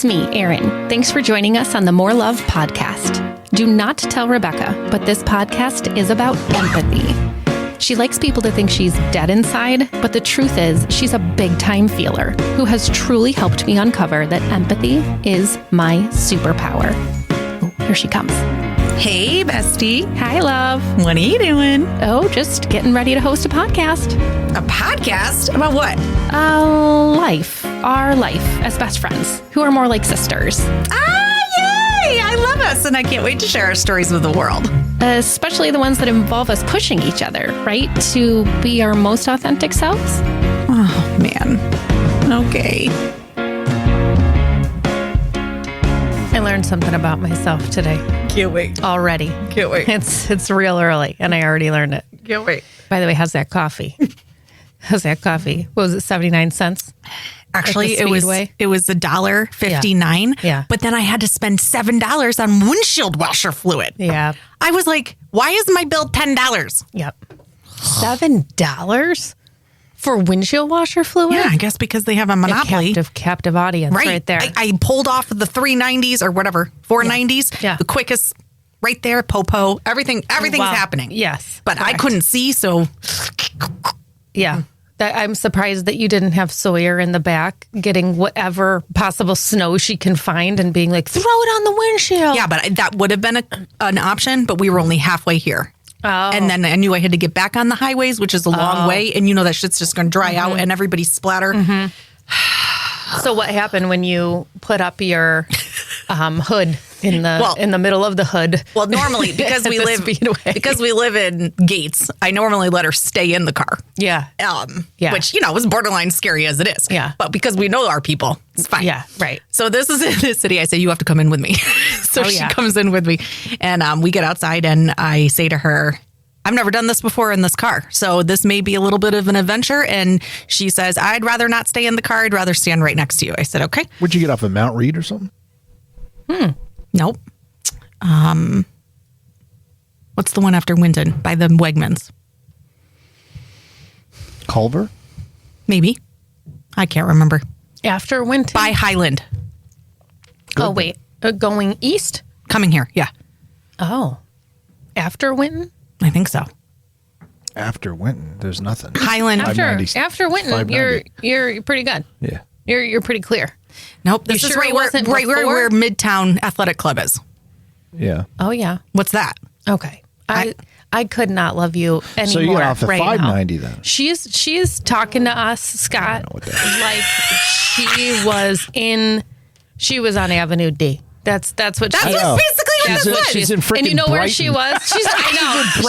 it's me, Erin. Thanks for joining us on the More Love podcast. Do not tell Rebecca, but this podcast is about empathy. She likes people to think she's dead inside, but the truth is she's a big-time feeler who has truly helped me uncover that empathy is my superpower. Oh, here she comes. Hey, bestie. Hi, love. What are you doing? Oh, just getting ready to host a podcast. A podcast? About what? Life. Our life as best friends, who are more like sisters. Yay! I love us, and I can't wait to share our stories with the world. Especially the ones that involve us pushing each other, right? To be our most authentic selves. Oh, man. Okay. I learned something about myself today. Can't wait. Already. Can't wait. It's real early, and I already learned it. Can't wait. By the way, how's that coffee? How's that coffee? What was it, 79 cents? Actually, it was $1.59. Yeah. But then I had to spend $7 on windshield washer fluid. Yeah. I was like, why is my bill $10? Yep. $7 for windshield washer fluid? Yeah, I guess because they have a monopoly. Captive audience right there. I pulled off of the 390s or whatever, 490s. Yeah. The quickest right there, Popo. Everything's happening. Yes. But correct. I couldn't see, so. Yeah. I'm surprised that you didn't have Sawyer in the back getting whatever possible snow she can find and being like, throw it on the windshield. Yeah, but that would have been an option, but we were only halfway here. Oh. And then I knew I had to get back on the highways, which is a long way. And you know that shit's just going to dry out and everybody splatter. Mm-hmm. So what happened when you put up your hood in the middle of the hood? Well, normally because we live in Gates, I normally let her stay in the car. Yeah. Which, is borderline scary as it is. Yeah. But because we know our people, it's fine. Yeah, right. So this is in the city. I say, you have to come in with me. So she comes in with me. And we get outside and I say to her, I've never done this before in this car. So this may be a little bit of an adventure. And she says, I'd rather not stay in the car. I'd rather stand right next to you. I said, okay. Where'd you get off of Mount Reed or something? Nope. What's the one after Winton by the Wegmans? Culver? Maybe. I can't remember. After Winton? By Highland. Good. Oh, wait. Going east? Coming here, yeah. Oh. After Winton? I think so. After Winton, there's nothing. Highland. After Winton, you're pretty good. Yeah. You're pretty clear. Nope. This is right where Midtown Athletic Club is. Yeah. Oh, yeah. What's that? Okay. I could not love you anymore. So you got off the right 590 now. then. She's talking to us, Scott, like she was on Avenue D. That's what basically what she's in freaking And you know where Brighton. she was?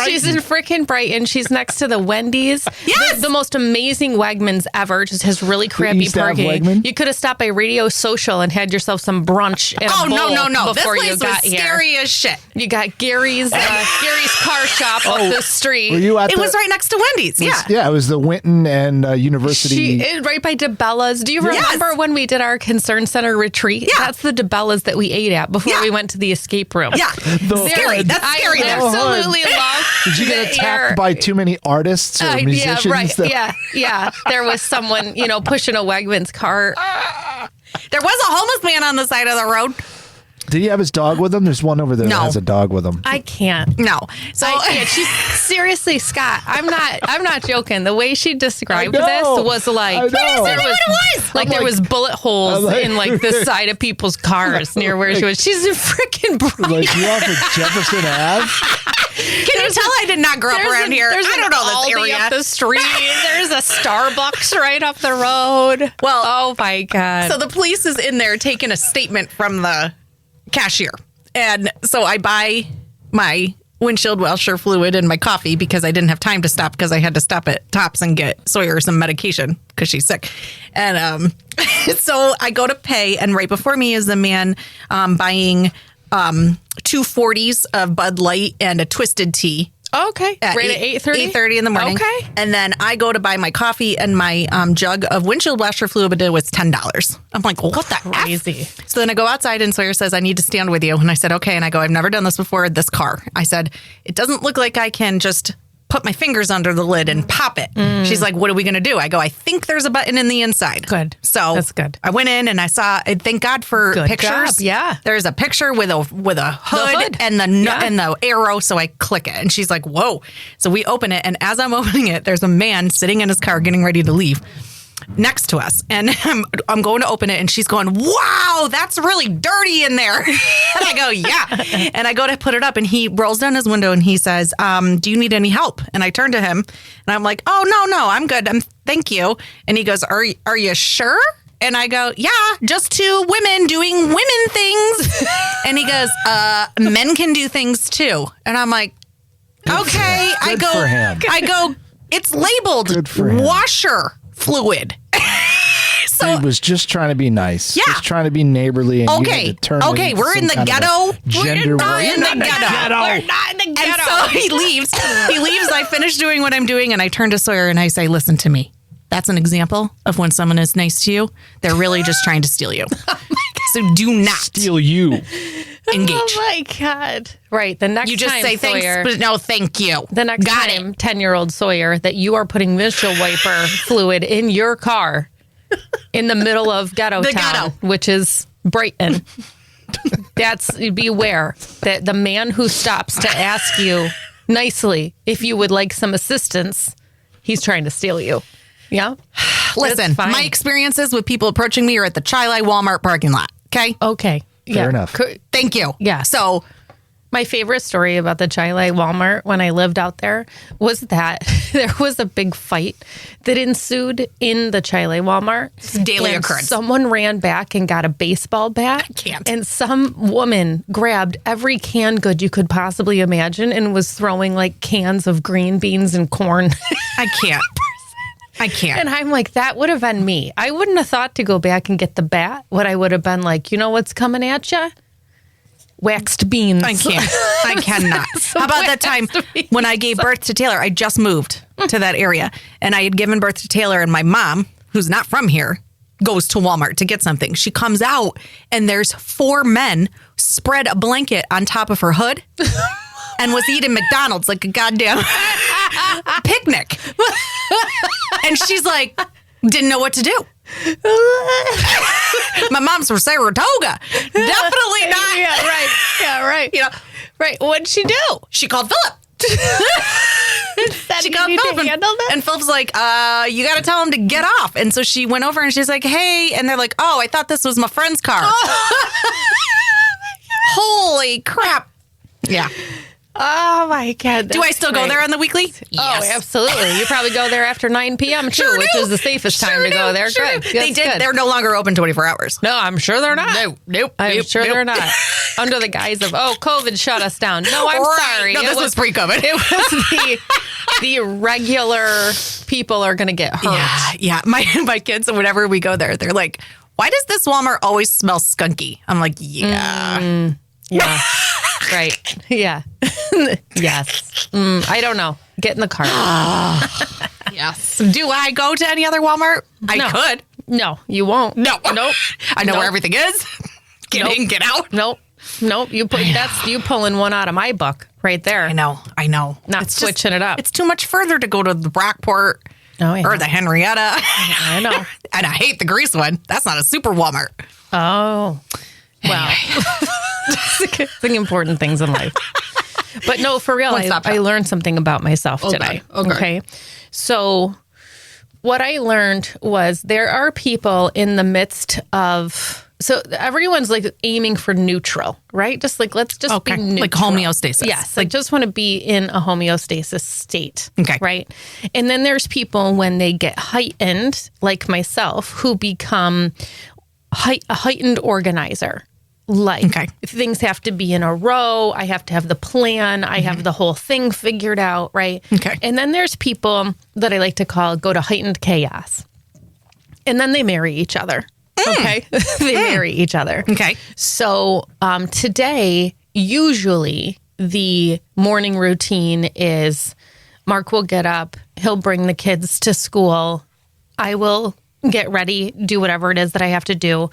She's in freaking Brighton. She's next to the Wendy's. Yes! The most amazing Wegmans ever. Just has really crappy East Ave parking. Wegman? You could have stopped by Radio Social and had yourself some brunch and a bowl no. before This you place got was here. scary as shit. You got Gary's car shop up the street. Were you at It was right next to Wendy's. Yeah, it was the Winton and University. Right by DeBella's. Do you remember when we did our Concern Center retreat? Yeah. That's the DeBella's that we ate at before we went to the escape room. Yeah. Scary. That's scary I there. Absolutely love. Did you get attacked by too many artists or musicians? Yeah, right. Yeah. There was someone, pushing a Wegmans cart. There was a homeless man on the side of the road. Did he have his dog with him? There's one over there that has a dog with him. I can't. No. So I can't. She's seriously, Scott. I'm not joking. The way she described this was like there was bullet holes in like the side of people's cars near where she was. She's in freaking Brighton. Like you off of Jefferson Ave? Can you tell I did not grow up around here? I don't know this area. Up the street. There's a Starbucks right up the road. Well, oh my God. So the police is in there taking a statement from the cashier. And so I buy my windshield washer fluid and my coffee because I didn't have time to stop because I had to stop at Tops and get Sawyer some medication because she's sick. And so I go to pay, and right before me is a man buying 2 40s of Bud Light and a Twisted Tea. Okay. Right at 8:30? 8:30 in the morning. Okay. And then I go to buy my coffee and my jug of windshield washer fluid, but it was $10. I'm like, well, what the crazy. F? So then I go outside and Sawyer says, I need to stand with you. And I said, okay. And I go, I've never done this before in this car. I said, it doesn't look like I can just put my fingers under the lid and pop it. She's like, what are we going to do? I go, I think there's a button in the inside. Good. So that's good. I went in and I saw, thank God for Good pictures. job, yeah. There's a picture with a hood, and the arrow. So I click it and she's like, whoa. So we open it. And as I'm opening it, there's a man sitting in his car getting ready to leave next to us. And I'm going to open it and she's going, wow, that's really dirty in there. And I go, yeah. And I go to put it up and he rolls down his window and he says, do you need any help? And I turn to him and I'm like, oh, no, I'm good. Thank you. And he goes, are you sure? And I go, yeah, just two women doing women things. And he goes, men can do things too. And I'm like, okay. Good for him. I go, it's labeled Good for him. washer fluid. So he was just trying to be nice. Yeah. Just trying to be neighborly. And you had to turn it into we're in some the kind of ghetto. Gender We're in the war. ghetto. We're not in the ghetto. And so he leaves. I finish doing what I'm doing and I turn to Sawyer and I say, listen to me. That's an example of when someone is nice to you. They're really just trying to steal you. So do not Steal you. engage. Oh my God. Right. The next You just time, say Sawyer, thanks, but no, thank you. the next Got time, it. 10-year-old Sawyer, that you are putting windshield wiper fluid in your car in the middle of ghetto The town, ghetto. which is Brighton. Beware that the man who stops to ask you nicely if you would like some assistance, he's trying to steal you. Yeah. Listen, It's fine. my experiences with people approaching me are at the Chile Walmart parking lot. Okay. Okay. Fair enough. Thank you. Yeah. So My favorite story about the Chile Walmart when I lived out there was that there was a big fight that ensued in the Chile Walmart. It's a daily And occurrence. Someone ran back and got a baseball bat. I can't. And some woman grabbed every canned good you could possibly imagine and was throwing like cans of green beans and corn. I can't. I can't. And I'm like, that would have been me. I wouldn't have thought to go back and get the bat. What I would have been like, you know what's coming at you? Waxed beans. I can't. I cannot. How about that time when I gave birth to Taylor? I just moved to that area and I had given birth to Taylor and my mom, who's not from here, goes to Walmart to get something. She comes out and there's 4 men spread a blanket on top of her hood and was eating McDonald's like a goddamn picnic. And she's like, didn't know what to do. My mom's from Saratoga. Definitely not. Yeah, right. Yeah, right. You know, Right. What'd she do? she called Philip. She called Philip and Philip's like, you got to tell him to get off. And so she went over and she's like, hey. And they're like, oh, I thought this was my friend's car. Holy crap. Yeah. Oh my God. Do I still go there on the weekly? Oh, absolutely. You probably go there after 9 p.m. too, Sure which do. is the safest time Sure to go do. there. Sure Good. do. They That's did. good. They're no longer open 24 hours. No, I'm sure they're not. Nope. I'm sure they're not. Under the guise of, COVID shut us down. No, I'm Right. sorry. No, this was pre-COVID. It was the regular people are going to get hurt. Yeah. My kids, whenever we go there, they're like, why does this Walmart always smell skunky? I'm like, yeah. Yeah. Right. Yeah. Yes. I don't know. Get in the car. Yes. Do I go to any other Walmart? I No. could. No, you won't. No. Nope. I know Nope. where everything is. Get Nope. in, get out. Nope. That's you pulling one out of my book right there. I know. Not It's switching it up. It's too much further to go to the Rockport Oh, yeah. or the Henrietta. I know. And I hate the Grease one. That's not a super Walmart. Oh. Well. The important things in life. But no, for real, One-stop I shop. learned something about myself today. Okay. So what I learned was there are people in the midst of, so everyone's like aiming for neutral, right? Just like, let's just be neutral. Like homeostasis. Yes. I just want to be in a homeostasis state. Okay. Right. And then there's people when they get heightened, like myself, who become a heightened organizer. Like things have to be in a row. I have to have the plan. I have the whole thing figured out, right? Okay. And then there's people that I like to call go to heightened chaos. And then they marry each other. Okay. They marry each other. Okay. So today, usually the morning routine is Mark will get up. He'll bring the kids to school. I will get ready, do whatever it is that I have to do.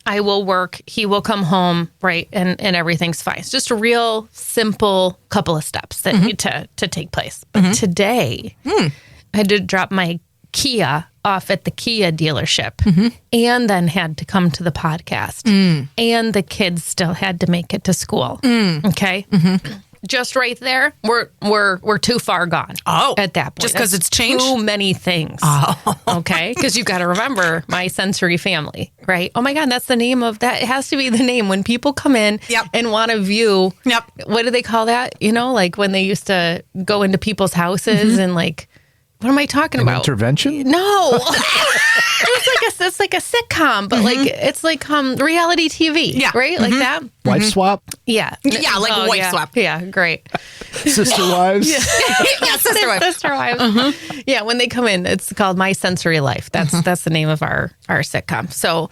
I will work. He will come home, right? And everything's fine. It's just a real simple couple of steps that need to take place. But today, I had to drop my Kia off at the Kia dealership and then had to come to the podcast. And the kids still had to make it to school. Okay? Just right there, we're too far gone. Oh, at that point, just because it's changed, too many things. Oh, okay, because you've got to remember my sensory family, right? Oh my God, that's the name of that. It has to be the name when people come in and want to view. What do they call that? You know, like when they used to go into people's houses and like. What am I talking about? Intervention? No. It's like a sitcom, but like it's like reality TV, right? Like that. Wife swap? Yeah. Yeah, like wife swap. Yeah, great. Sister wives? Yeah, sister wives. Sister wives. Yeah, when they come in, it's called My Sensory Life. That's the name of our sitcom. So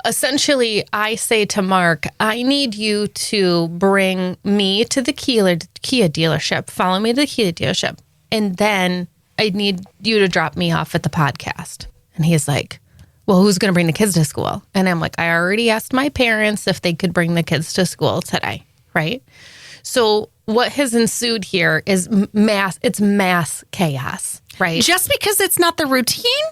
essentially, I say to Mark, I need you to bring me to the Kia dealership, follow me to the Kia dealership, and then I need you to drop me off at the podcast. And he's like, well, who's going to bring the kids to school? And I'm like, I already asked my parents if they could bring the kids to school today, right? So what has ensued here is mass chaos, right? Just because it's not the routine?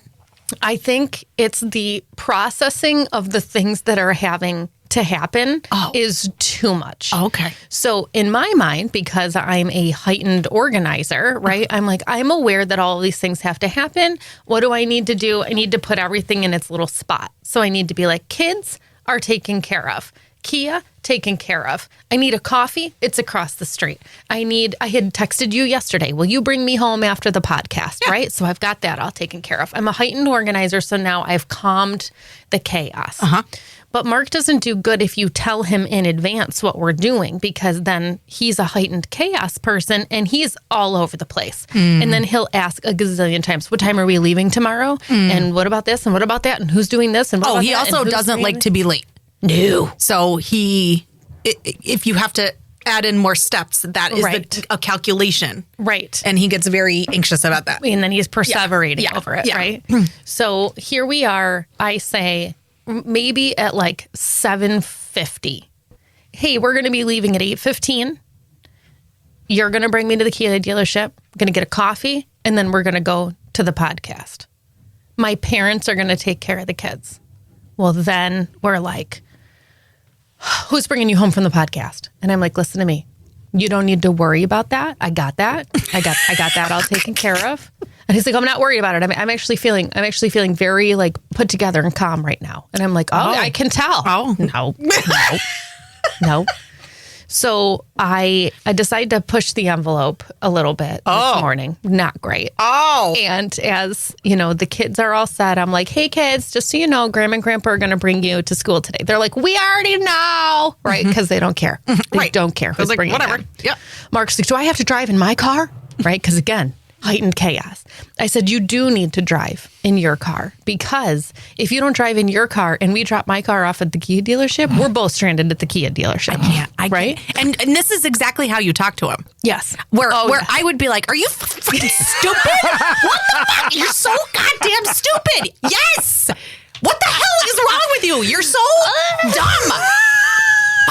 I think it's the processing of the things that are having to happen is too much. Okay. So in my mind, because I'm a heightened organizer, right? I'm like, I'm aware that all of these things have to happen. What do I need to do? I need to put everything in its little spot. So I need to be like, kids are taken care of. Kia, taken care of. I need a coffee. It's across the street. I had texted you yesterday. Will you bring me home after the podcast? Yeah. Right? So I've got that all taken care of. I'm a heightened organizer. So now I've calmed the chaos. But Mark doesn't do good if you tell him in advance what we're doing, because then he's a heightened chaos person and he's all over the place. And then he'll ask a gazillion times, what time are we leaving tomorrow? And what about this? And what about that? And who's doing this? And what about he that? also doesn't like to be late. No. So if you have to add in more steps, that is a calculation. Right. And he gets very anxious about that. And then he's perseverating over it, right? So here we are. I say maybe at like 7:50. Hey, we're going to be leaving at 8:15. You're going to bring me to the Kia dealership. I'm going to get a coffee, and then we're going to go to the podcast. My parents are going to take care of the kids. Well, then we're like, who's bringing you home from the podcast? And I'm like, listen to me. You don't need to worry about that. I got that. I got that all taken care of. And he's like, I'm not worried about it. I'm actually feeling very like put together and calm right now. And I'm like, I can tell. No. So I decided to push the envelope a little bit this morning. Not great. And as, you know, the kids are all set, I'm like, hey, kids, just so you know, Grandma and Grandpa are going to bring you to school today. They're like, we already know, right? Because they don't care. They don't care who's bringing them. Yep. Mark's like, do I have to drive in my car? Right? Because again, heightened chaos. I said, you do need to drive in your car, because if you don't drive in your car and we drop my car off at the Kia dealership, we're both stranded at the Kia dealership. I can't. And this is exactly how you talk to him. Yes. Where I would be like, are you freaking stupid? What the fuck? You're so goddamn stupid. Yes. What the hell is wrong with you? You're so dumb.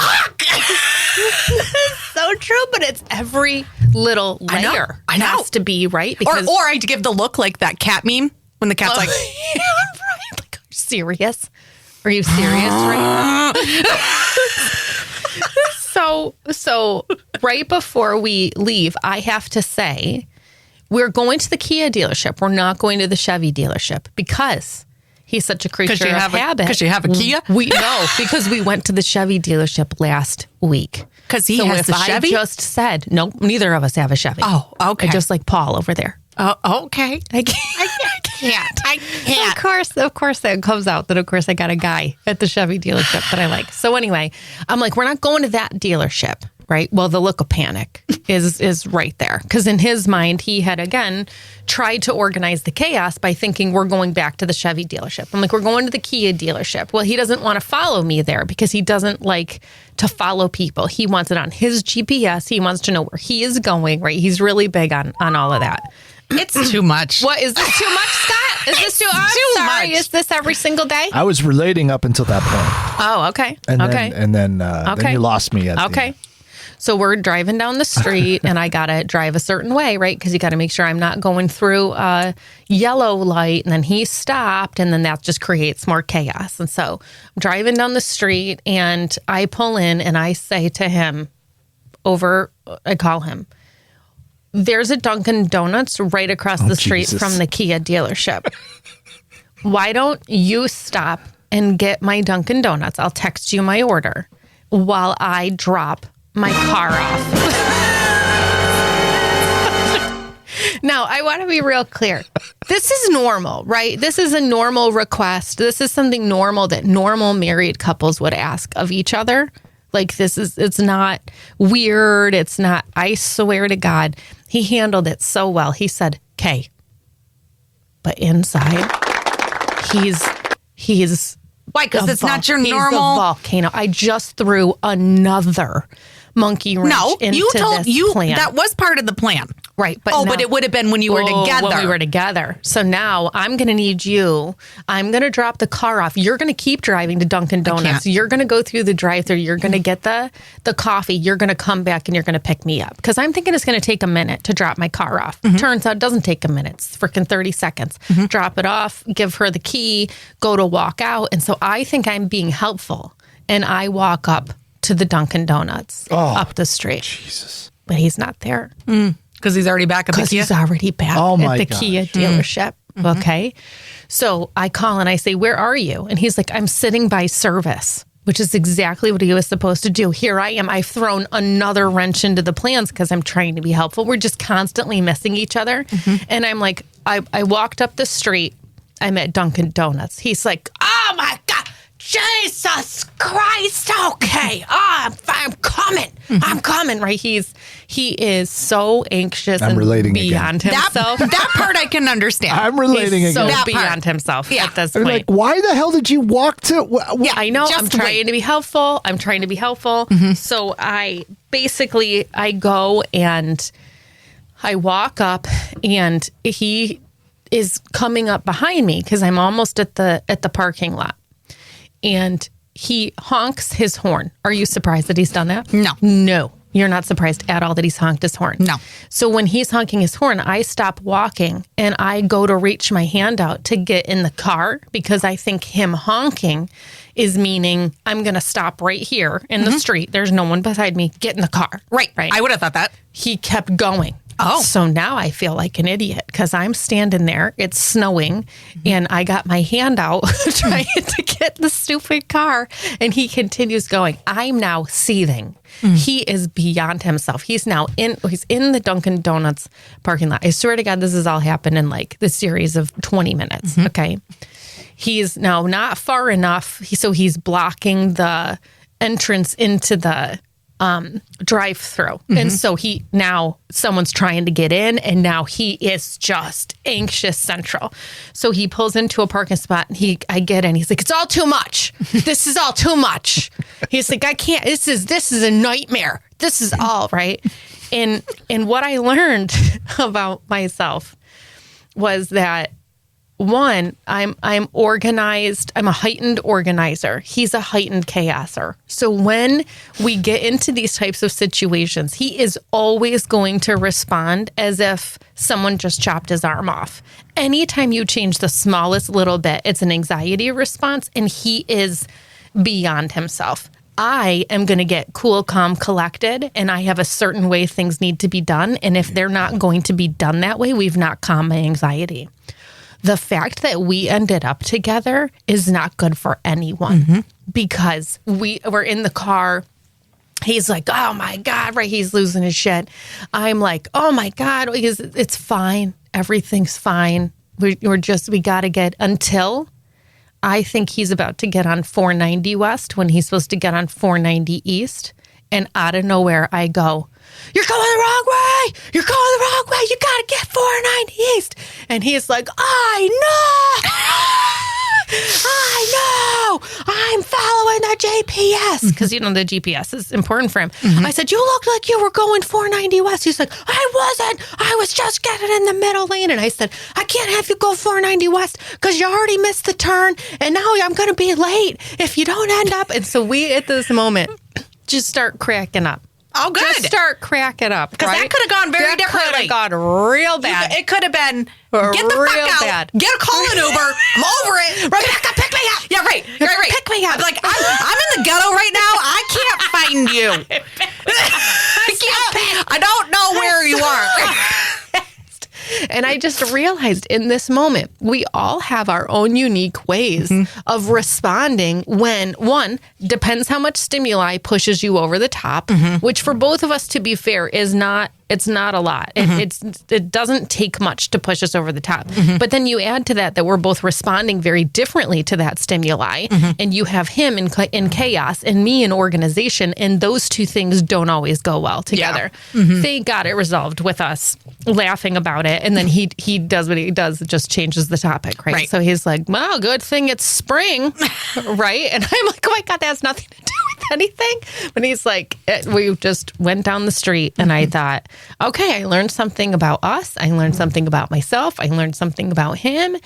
Fuck. So true, but it's every little layer I know. has to be right. Because or I'd give the look like that cat meme when the cat's like, like, are you serious? Are you serious right now? So right before we leave, I have to say, we're going to the Kia dealership. We're not going to the Chevy dealership, because he's such a creature of habit. Because you have a Kia? Because we went to the Chevy dealership last week. Because he has the Chevy? I just said, no, neither of us have a Chevy. Oh, okay. Just like Paul over there. Oh, okay. I can't. Of course that comes out that, of course, I got a guy at the Chevy dealership that I like. So anyway, I'm like, we're not going to that dealership. Right. Well, the look of panic is right there, because in his mind, he had, again, tried to organize the chaos by thinking we're going back to the Chevy dealership. I'm like, we're going to the Kia dealership. Well, he doesn't want to follow me there because he doesn't like to follow people. He wants it on his GPS. He wants to know where he is going. Right. He's really big on all of that. It's too much. What, is this too much, Scott? Is this too sorry. Much. Is this every single day? I was relating up until that point. Oh, okay. And then you lost me. Okay. So we're driving down the street and I got to drive a certain way, right? Because you got to make sure I'm not going through a yellow light. And then he stopped and then that just creates more chaos. And so I'm driving down the street and I pull in and I say to him I call him, there's a Dunkin' Donuts right across the street from the Kia dealership. Why don't you stop and get my Dunkin' Donuts? I'll text you my order while I drop my car off. Now, I want to be real clear. This is normal, right? This is a normal request. This is something normal that normal married couples would ask of each other. Like it's not weird. It's not, I swear to God, he handled it so well. He said, "Okay." But inside, he's why? Because it's not your normal. He's a volcano. I just threw another monkey wrench into this plan. That was part of the plan. Right. But it would have been when you were together. When we were together. So now I'm going to need you. I'm going to drop the car off. You're going to keep driving to Dunkin' Donuts. You're going to go through the drive-thru. You're going to get the coffee. You're going to come back and you're going to pick me up. Because I'm thinking it's going to take a minute to drop my car off. Turns out it doesn't take a minute. It's freaking 30 seconds. Drop it off, give her the key, go to walk out. And so I think I'm being helpful. And I walk up to the Dunkin' Donuts up the street. Jesus. But he's not there. Because he's already back at the Kia? He's already back at the Kia dealership. Okay. So I call and I say, "Where are you?" And he's like, "I'm sitting by service," which is exactly what he was supposed to do. Here I am. I've thrown another wrench into the plans because I'm trying to be helpful. We're just constantly missing each other. And I'm like, I walked up the street. I'm at Dunkin' Donuts. He's like, "Oh my God. Jesus Christ. Okay. I'm coming. I'm coming." Right. He is so anxious and beyond himself. That part I can understand. I'm relating He's again. So beyond himself at this point. Like, why the hell did you walk to? I know. I'm trying to be helpful. So I go and I walk up and he is coming up behind me because I'm almost at the parking lot. And he honks his horn. Are you surprised that he's done that? No. You're not surprised at all that he's honked his horn? No. So when he's honking his horn, I stop walking and I go to reach my hand out to get in the car because I think him honking is meaning I'm going to stop right here in the street. There's no one beside me. Get in the car. Right. I would have thought that. He kept going. Oh. So now I feel like an idiot because I'm standing there. It's snowing and I got my hand out trying to get the stupid car. And he continues going. I'm now seething. He is beyond himself. He's in the Dunkin' Donuts parking lot. I swear to God, this has all happened in like the series of 20 minutes. Okay. He's now not far enough. So he's blocking the entrance into the drive-through. And so someone's trying to get in and now he is just anxious central. So he pulls into a parking spot and I get in. He's like, "It's all too much. This is all too much." He's like, "I can't, this is a nightmare. This is all right." And what I learned about myself was that one, I'm organized. I'm a heightened organizer. He's a heightened chaoser. So when we get into these types of situations, he is always going to respond as if someone just chopped his arm off. Anytime you change the smallest little bit, it's an anxiety response, and he is beyond himself. I am going to get cool, calm, collected, and I have a certain way things need to be done. And if they're not going to be done that way, we've not calmed my anxiety. The fact that we ended up together is not good for anyone because we were in the got. He's like, "Oh my God," right? He's losing his shit. I'm like, "Oh my God," because it's fine. Everything's fine. We got to get until I think he's about to get on 490 West when he's supposed to get on 490 East. And out of nowhere, I go, "You're going the wrong way. You're going the wrong way. You got to get 490 East." And he's like, "I know. I'm following the GPS. Because, the GPS is important for him. I said, you looked like you were going 490 west. He's like, I wasn't. I was just getting in the middle lane. And I said, I can't have you go 490 west because you already missed the turn. And now I'm going to be late if you don't end up. And so we, at this moment, just start cracking up. Oh, good. Just start cracking up. Because that could have gone very differently. Could have gone real bad. It could have been, get the fuck out. Bad. Get a call an Uber. I'm over it. Rebecca, pick me up. Yeah, right. Pick me up. I'm like, I'm in the ghetto right now. I can't find you. I don't know where you are. And I just realized in this moment, we all have our own unique ways of responding when, one, depends how much stimuli pushes you over the top, which for both of us, to be fair, is not, it's not a lot. It doesn't take much to push us over the top. But then you add to that we're both responding very differently to that stimuli. And you have him in chaos and me in organization. And those two things don't always go well together. They got it resolved with us laughing about it. And then he does what he does. It just changes the topic, right? So he's like, well, good thing it's spring, right? And I'm like, oh my God, that has nothing to do with anything. But he's like, we just went down the street and I thought, okay, I learned something about us. I learned something about myself. I learned something about him.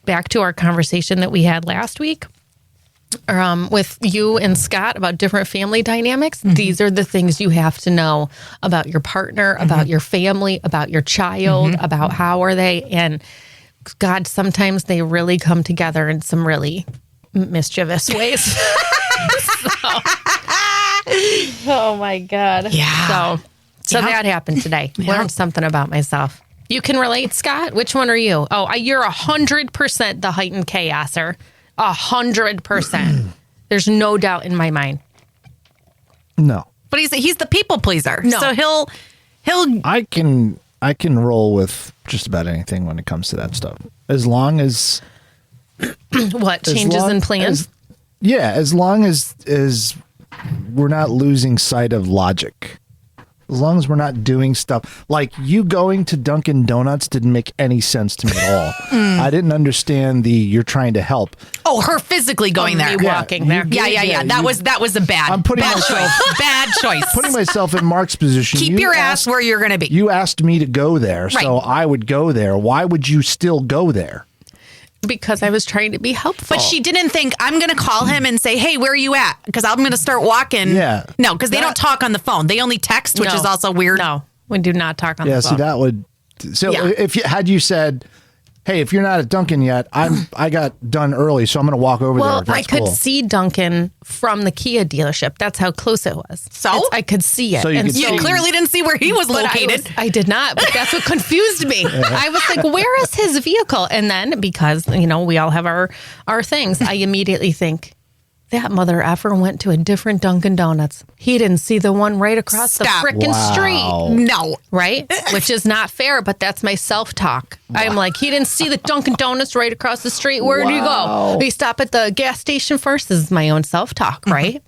Back to our conversation that we had last week with you and Scott about different family dynamics. These are the things you have to know about your partner, about your family, about your child, about how are they. And God, sometimes they really come together in some really mischievous ways. Oh my God. Yeah. So that happened today. Learned something about myself. You can relate, Scott? Which one are you? Oh, you're 100% the heightened chaoser. 100%. There's no doubt in my mind. No. But he's the people pleaser. No. So he'll I can roll with just about anything when it comes to that stuff. As long as what changes in plans? As long as we're not losing sight of logic. As long as we're not doing stuff like you going to Dunkin' Donuts didn't make any sense to me at all. I didn't understand you're trying to help. Oh, her physically going there, walking there. Yeah. That was a bad. I'm putting bad myself bad choice. Putting myself in Mark's position. Keep your ass where you're going to be. You asked me to go there, so I would go there. Why would you still go there? Because I was trying to be helpful. But she didn't think, I'm going to call him and say, hey, where are you at? Because I'm going to start walking. Yeah. No, because they don't talk on the phone. They only text, which is also weird. No, we do not talk on the phone. Yeah, so that would... So had you said, hey, if you're not at Dunkin' yet, I got done early, so I'm going to walk over there. Well, I could see Dunkin' from the Kia dealership. That's how close it was. So? I could see it. So you clearly didn't see where he was located. I did not, but that's what confused me. I was like, where is his vehicle? And then because, we all have our things, I immediately think, that mother effer went to a different Dunkin' Donuts. He didn't see the one right across the frickin' street. No. Right? Which is not fair, but that's my self-talk. Wow. I'm like, he didn't see the Dunkin' Donuts right across the street. Where do you go? We stop at the gas station first. This is my own self-talk, right?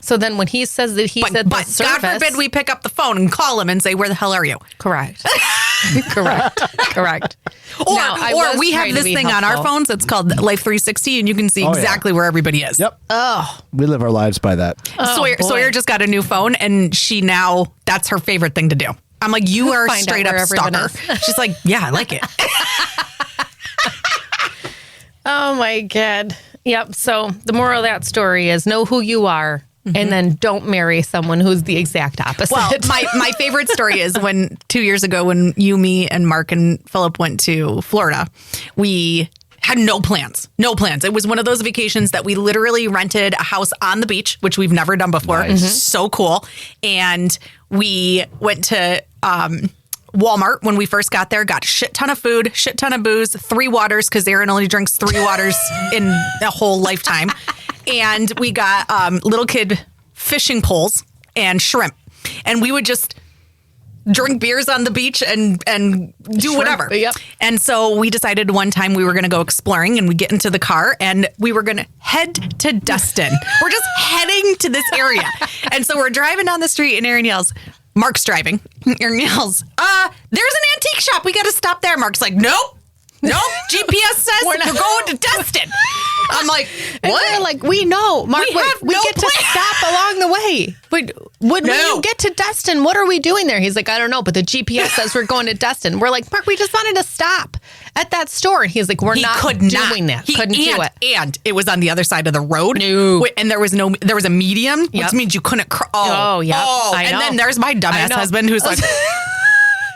So then when he says that he said the service... God forbid we pick up the phone and call him and say, where the hell are you? Correct. Correct. Or we have this thing on our phones. It's called Life 360, and you can see exactly where everybody is. Yep. Oh. We live our lives by that. Sawyer just got a new phone, and that's her favorite thing to do. I'm like, you are a straight up stalker. She's like, yeah, I like it. Oh, my God. Yep. So the moral of that story is know who you are. And then don't marry someone who's the exact opposite. Well, my favorite story is when 2 years ago when you, me, and Mark and Philip went to Florida, we had no plans. It was one of those vacations that we literally rented a house on the beach, which we've never done before. Nice. So cool. And we went to Walmart when we first got there, got a shit ton of food, shit ton of booze, 3 waters, because Erin only drinks 3 waters in a whole lifetime. And we got little kid fishing poles and shrimp. And we would just drink beers on the beach and do whatever. Yep. And so we decided one time we were going to go exploring, and we get into the car and we were going to head to Destin. We're just heading to this area. And so we're driving down the street and Erin yells, Mark's driving. Erin yells, there's an antique shop. We got to stop there. Mark's like, nope. Nope. GPS says we're going to Destin. I'm like, what? And they're like, we know, Mark. We no get plan. to stop along the way. But when you get to Destin, what are we doing there? He's like, I don't know, but the GPS says we're going to Destin. We're like, Mark, we just wanted to stop at that store. And he's like, we're not doing that. Couldn't do it. And it was on the other side of the road. No. And there was a medium, which means you couldn't cross. Oh, yeah. I know. And then there's my dumbass husband who's like,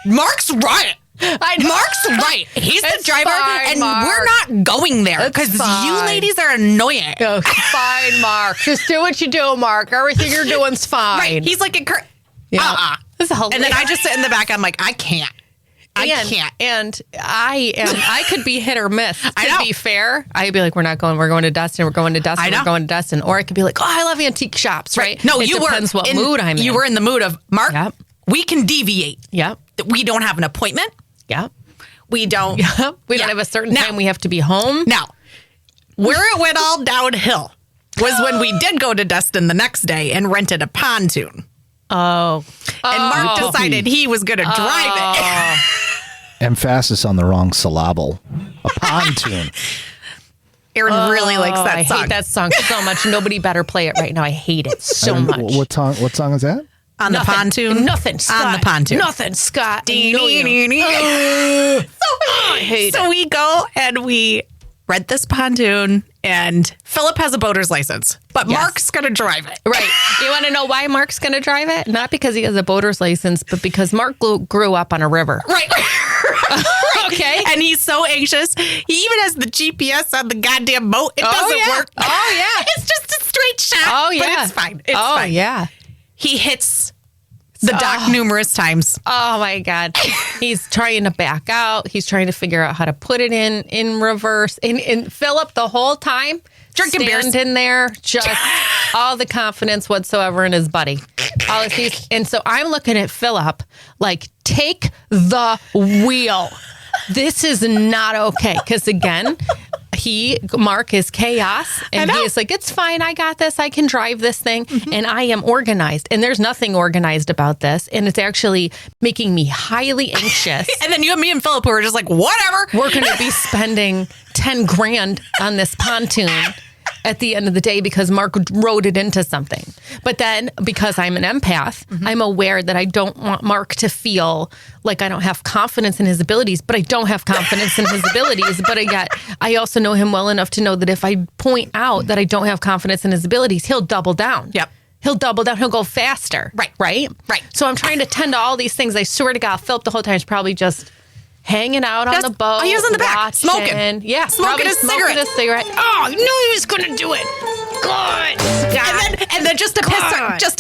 Mark's right. Mark's right. He's the driver, fine, and Mark. we're not going there because you ladies are annoying. Oh, fine, Mark. Just do what you do, Mark. Everything you're doing's fine. Right. He's like, This is hilarious. and then I just sit in the back. I'm like, I can't. I can't. And I could be hit or miss. I know. To be fair, I'd be like, we're not going. We're going to Destin. We're going to Destin. We're going to Destin. Or I could be like, oh, I love antique shops. Right? No, it depends what mood I'm in. You were in the mood of Mark. Yep. We can deviate. Yep. We don't have an appointment. Yep. We don't. Yep. We don't have a certain time we have to be home. Now, where it went all downhill was when we did go to Destin the next day and rented a pontoon. Oh. And Mark decided he was going to drive it. Emphasis on the wrong syllable. A pontoon. Erin really likes that I song. hate that song so much. Nobody better play it right now. I hate it so much. What song is that? On the pontoon? Nothing, Scott. On the pontoon. Nothing, Scott. I know you. I hate So we go and we rent this pontoon, and Philip has a boater's license, but Mark's going to drive it. Right. You want to know why Mark's going to drive it? Not because he has a boater's license, but because Mark grew up on a river. Right. Okay. And he's so anxious. He even has the GPS on the goddamn boat. It doesn't work. Oh, yeah. It's just a straight shot. Oh, yeah. But it's fine. It's fine. Yeah. He hits the dock numerous times. Oh, my God. He's trying to back out. He's trying to figure out how to put it in reverse. And Philip, the whole time, Drinking beers. in there, just all the confidence whatsoever in his buddy. And so I'm looking at Philip like, take the wheel. This is not okay. Because again, Mark is chaos, and he is like, it's fine. I got this. I can drive this thing. Mm-hmm. And I am organized. And there's nothing organized about this. And it's actually making me highly anxious. And then you and me and Philip who are just like, whatever. We're going to be spending 10 grand on this pontoon at the end of the day because Mark rode it into something. But then because I'm an empath, I'm aware that I don't want Mark to feel like I don't have confidence in his abilities, but I don't have confidence in his abilities. But I also know him well enough to know that if I point out that I don't have confidence in his abilities, he'll double down. Yep. He'll double down. He'll go faster. Right. Right? Right. So I'm trying to tend to all these things. I swear to God, Philip the whole time is probably just hanging out on the boat. Oh, he was in the back, watching. smoking. Yeah. Smoking a cigarette. Oh, I knew he was going to do it. Good. And then just to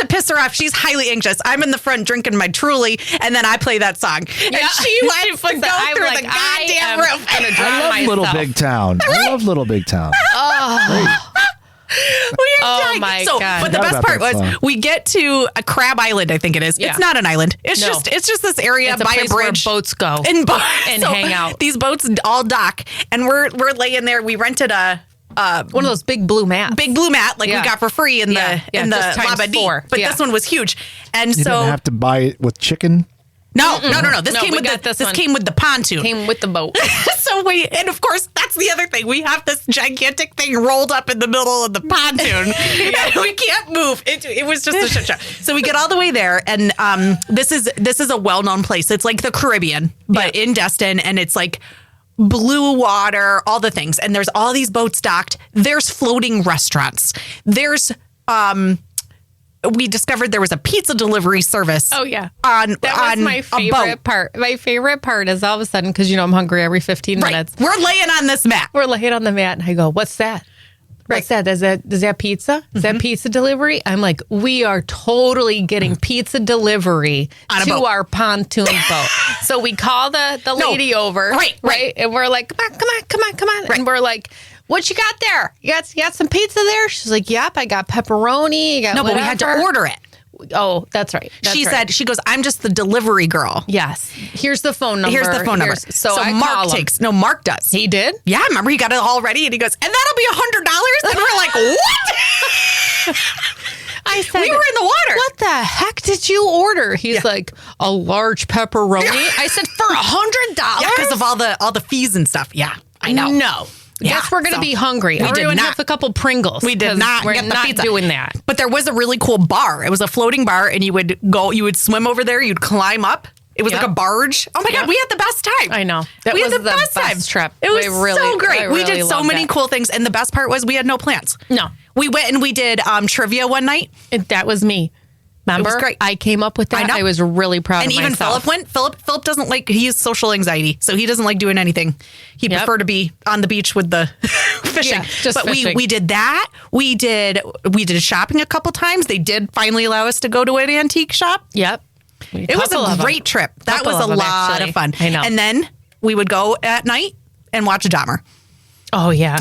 piss her off, she's highly anxious. I'm in the front drinking my Truly, and then I play that song. And she wants to go through the goddamn roof. I love Little Big Town. I love Little Big Town. Oh. Oh my God. But the best part was we get to a Crab Island, I think it is. Yeah. It's not an island. It's just this area by a bridge where boats go and so hang out. These boats all dock, and we're laying there. We rented one of those big blue mats. Big blue mat we got for free in the Labadee. But this one was huge. And you didn't have to buy it with chicken? No. This came with the pontoon. Came with the boat. And of course, that's the other thing. We have this gigantic thing rolled up in the middle of the pontoon. And we can't move. It was just a shit show. So we get all the way there, and this is a well-known place. It's like the Caribbean, but in Destin, and it's like blue water, all the things. And there's all these boats docked. There's floating restaurants. There's we discovered there was a pizza delivery service. Oh, yeah. That was my favorite part. My favorite part is all of a sudden, because, I'm hungry every 15 minutes. We're laying on this mat. We're laying on the mat, and I go, what's that? What's that? Is that pizza? Is that pizza delivery? I'm like, we are totally getting pizza delivery to our pontoon boat. So we call the lady over. Right. And we're like, come on. Right. And we're like, what you got there? You got some pizza there? She's like, yep, I got pepperoni. But we had to order it. Oh, that's right. She goes, I'm just the delivery girl. Yes. Here's the phone number. So Mark does. He did? Yeah, I remember he got it all ready, and he goes, and that'll be $100? And we're like, what? I said, we were in the water. What the heck did you order? He's like, a large pepperoni. I said, for $100? Yeah, because of all the fees and stuff. Yeah, I know. No. Yeah, Guess we're going to be hungry. We did Everyone not. have a couple Pringles. We did not We're get the not pizza. doing that. But there was a really cool bar. It was a floating bar, and you would swim over there. You'd climb up. It was like a barge. Oh my God, we had the best time. I know. We had the best time. Trip. It was so great. I We really did so loved many it. cool things, and the best part was we had no plans. No. We went and we did trivia one night. That was me. Remember? It was great. I came up with that. I know. I was really proud And of even myself. Philip went. Philip doesn't like, he has social anxiety, so he doesn't like doing anything. He'd prefer to be on the beach with the fishing. Yeah, just but fishing. we did that. We did shopping a couple times. They did finally allow us to go to an antique shop. Yep. It was a great trip. That was a lot of fun. I know. And then we would go at night and watch Dahmer. Oh, yeah.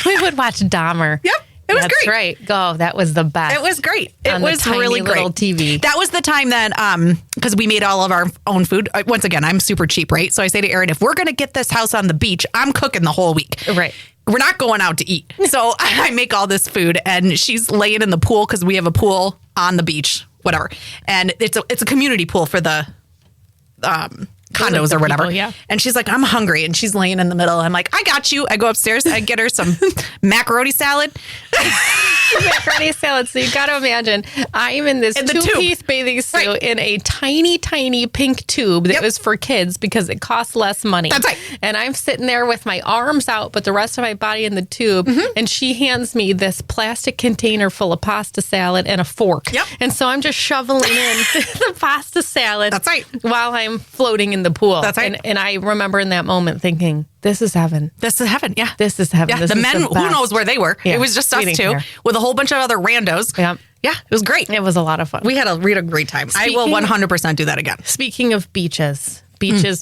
We would watch Dahmer. Yep. It was That's great. right. Go. That was the best. It was great. It On the was tiny really great. little TV. That was the time that, because we made all of our own food. Once again, I'm super cheap, right? So I say to Erin, if we're going to get this house on the beach, I'm cooking the whole week. Right. We're not going out to eat. So I make all this food, and she's laying in the pool because we have a pool on the beach, whatever. And it's a community pool for the condos the or whatever. people, yeah. And she's like, I'm hungry. And she's laying in the middle. I'm like, I got you. I go upstairs. I get her some macaroni salad. Macaroni salad. So you got to imagine, I'm in this In the tube. two-piece bathing suit Right. in a tiny, tiny pink tube that Yep. was for kids because it costs less money. That's right. And I'm sitting there with my arms out, but the rest of my body in the tube. Mm-hmm. And she hands me this plastic container full of pasta salad and a fork. Yep. And so I'm just shoveling in the pasta salad. That's right. While I'm floating in the pool. That's right. And I remember in that moment thinking, this is heaven. This is heaven. Yeah. This is heaven. Yeah, This the is men, who best. knows where they were? Yeah, It was just we us didn't two care. with a whole bunch of other randos. Yep. Yeah, it was great. It was a lot of fun. We had a great time. I will Speaking- 100% do that again. Speaking of beaches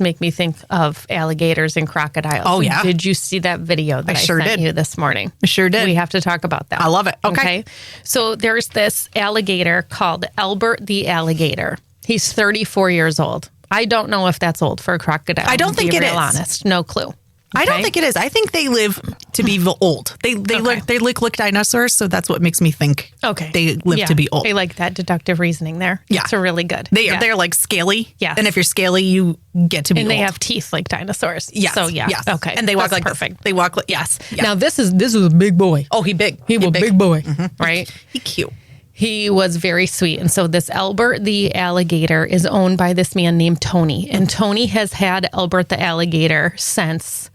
make me think of alligators and crocodiles. Oh, yeah. Did you see that video that I sure sent did. you this morning? I sure did. We have to talk about that. I love it. Okay. So there's this alligator called Albert the Alligator. He's 34 years old. I don't know if that's old for a crocodile. I don't to think be it real is. honest. No clue. I don't Okay? think it is. I think they live to be old. They look like dinosaurs, so that's what makes me think they live to be old. I like that deductive reasoning there. Yeah. It's really good. They're like scaly. Yes. And if you're scaly, you get to be and old. they have teeth like dinosaurs. Yes. So yeah. Yes. Okay. And they walk That's like this. perfect. They walk like Yes. Yeah. Now this is a big boy. Oh, he big. He was a big boy, right? He cute. He was very sweet. And so this Albert the Alligator is owned by this man named Tony. And Tony has had Albert the Alligator since,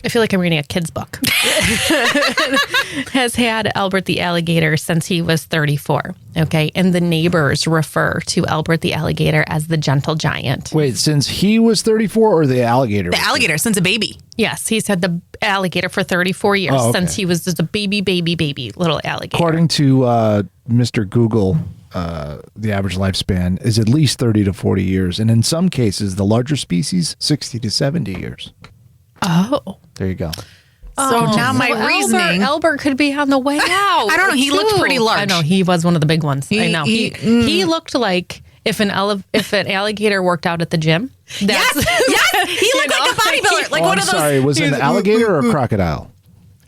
I feel like I'm reading a kid's book, has had Albert the Alligator since he was 34. Okay. And the neighbors refer to Albert the Alligator as the gentle giant. Wait, since he was 34 or the alligator? The alligator since a baby. Yes. He's had the alligator for 34 years Oh, okay. since he was just a baby little alligator. According to Mr. Google, the average lifespan is at least 30 to 40 years. And in some cases, the larger species, 60 to 70 years. Oh. There you go. So now my So reasoning. Albert could be on the way out. I don't know. He looked too. pretty large. I know he was one of the big ones. I know he looked like if an alligator worked out at the gym. Yes, he looked like a bodybuilder, like Oh, one I'm of those. sorry, was it an alligator or a crocodile?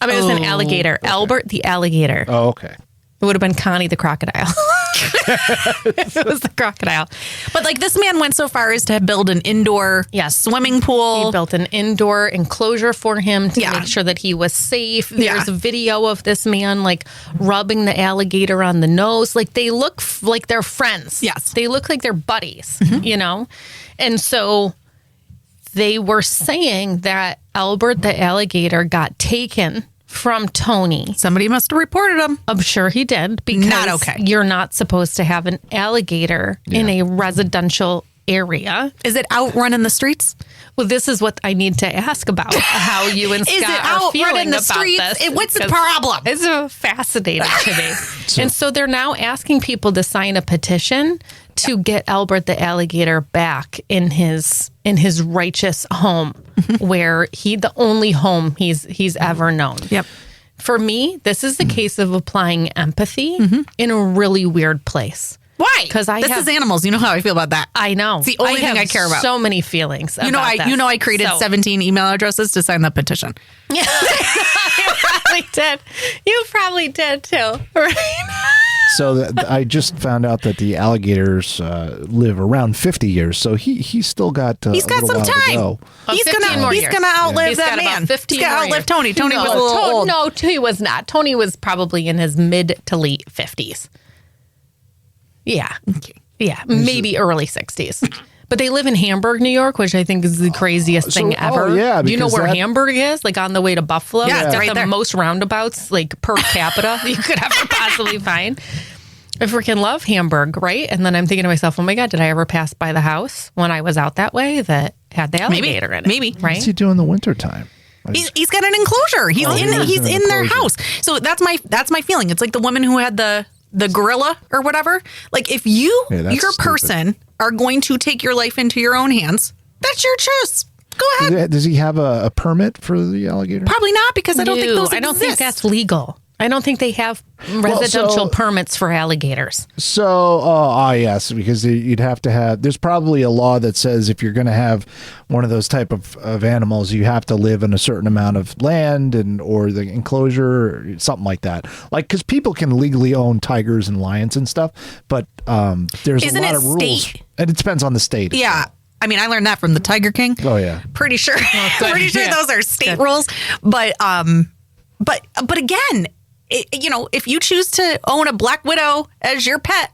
I mean, it was an alligator. Albert the alligator. Oh, okay. It would have been Connie the crocodile. It was the crocodile. But like this man went so far as to build an indoor swimming pool. He built an indoor enclosure for him to Yeah. make sure that he was safe. Yeah. There's a video of this man like rubbing the alligator on the nose. Like they look like they're friends. Yes. They look like they're buddies, you know? And so they were saying that Albert the alligator got taken from Tony. Somebody must have reported him. I'm sure he did because Not okay. you're not supposed to have an alligator in a residential area. Is it out running the streets? Well, this is what I need to ask about how you and Scott Is it are out feeling running the about streets? this. What's the Because problem? It's fascinating to me. And so they're now asking people to sign a petition to get Albert the alligator back in his righteous home, where the only home he's ever known. Yep. For me, this is a case of applying empathy in a really weird place. Why? 'Cause this is animals. You know how I feel about that. I know. It's the only thing have I care about. So many feelings. You know, about this. I created So- 17 email addresses to sign that petition. Yeah, you probably did. You probably did too, right? I just found out that the alligators live around 50 years. So he's still got he's got some time. He's gonna outlive that man. He's gonna outlive Tony. Tony was a little old. No, he was not. Tony was probably in his mid to late 50s. Yeah. Okay. Yeah, maybe early 60s. But they live in Hamburg, New York, which I think is the craziest thing ever. Oh, yeah, do you know where Hamburg is? Like on the way to Buffalo? Yeah, it's right got the there. most roundabouts, like per capita, you could ever possibly find. I freaking love Hamburg, right? And then I'm thinking to myself, oh my God, did I ever pass by the house when I was out that way that had the alligator in it? Maybe. Right? What's he do in the wintertime? He's got an enclosure. He's in their house. So that's my feeling. It's like the woman who had the gorilla or whatever. Like if your person are going to take your life into your own hands, that's your choice. Go ahead. Does he have a permit for the alligator? Probably not, because I don't think those exist. I don't think that's legal. I don't think they have residential permits for alligators. So, yes, because you'd have to have, there's probably a law that says if you're going to have one of those type of animals, you have to live in a certain amount of land or the enclosure or something like that. Like, because people can legally own tigers and lions and stuff, but there's a lot of rules. And it depends on the state. Yeah. I mean, I learned that from the Tiger King. Oh, yeah. Pretty sure. Those are state rules. But again, if you choose to own a black widow as your pet,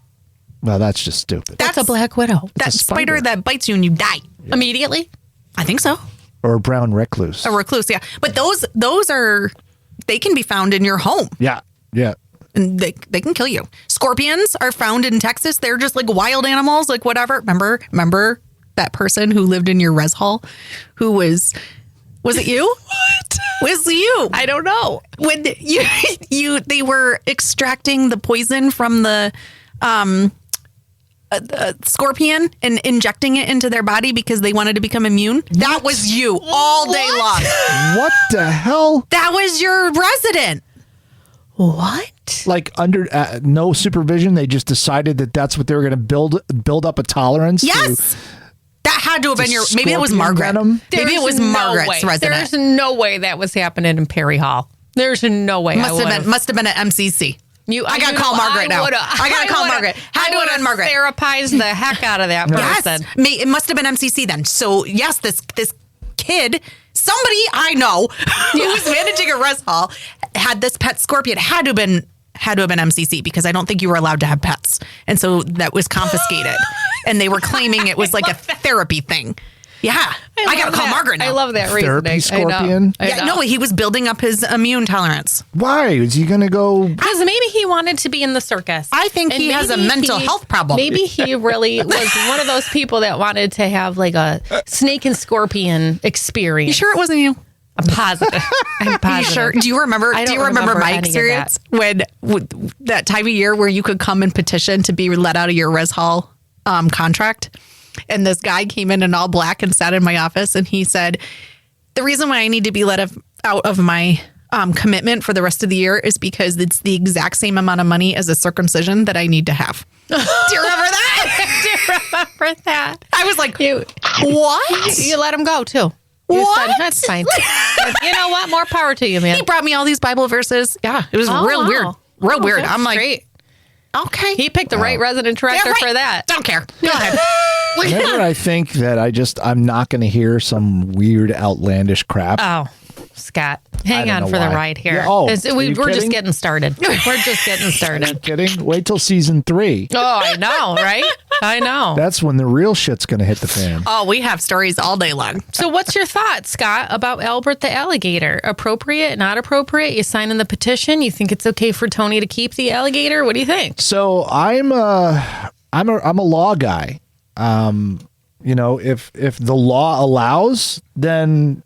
well, that's just stupid. That's a black widow. That spider that bites you and you die immediately. I think so. Or a brown recluse. A recluse, yeah. But those are, they can be found in your home. Yeah, yeah. And they can kill you. Scorpions are found in Texas. They're just like wild animals, like whatever. Remember that person who lived in your res hall who was it you? What? Was it you? I don't know. When they were extracting the poison from the scorpion and injecting it into their body because they wanted to become immune. What? That was you all day long. What the hell? That was your resident. What? Like under no supervision, they just decided that that's what they were going to build up a tolerance. Yes. That had to have been maybe it was Margaret. Maybe it was Margaret's resident. There's no way that was happening in Perry Hall. There's no way. Must have been at MCC. I gotta call Margaret now. I gotta call Margaret. Had to have been Margaret. Therapized the heck out of that person. Yes, it must have been MCC then. So yes, this kid, somebody I know who was managing a res hall, had this pet scorpion. Had to have been MCC, because I don't think you were allowed to have pets, and so that was confiscated. And they were claiming it was like a therapy thing. Yeah, I gotta call Margaret now. I love that therapy reasoning. scorpion. I know. Yeah, no, he was building up his immune tolerance. Why is he gonna go? Because maybe he wanted to be in the circus. I think he has a mental health problem. Maybe he really was one of those people that wanted to have like a snake and scorpion experience. You sure it wasn't you? I'm positive. You sure? Do you remember? I don't do you remember my any of experience when that time of year where you could come and petition to be let out of your res hall contract? And this guy came in all black and sat in my office, and he said, "The reason why I need to be let out of my commitment for the rest of the year is because it's the exact same amount of money as a circumcision that I need to have." Do you remember that? Do you remember that? I was like, "What? You let him go too." You said, that's fine. You know what? More power to you, man. He brought me all these Bible verses. Yeah, it was real weird. Real weird. I'm like, great. Okay. He picked the right resident director for that. Don't care. Go ahead. Whenever I think that I'm not going to hear some weird, outlandish crap. Oh, Scott, hang on for the ride here. Yeah, we're just getting started. We're just getting started. Kidding? Wait till season 3. Oh, I know, right? I know. That's when the real shit's going to hit the fan. Oh, we have stories all day long. So what's your thought, Scott, about Albert the Alligator? Appropriate, not appropriate? You signing the petition? You think it's okay for Tony to keep the alligator? What do you think? So I'm a law guy. If the law allows, then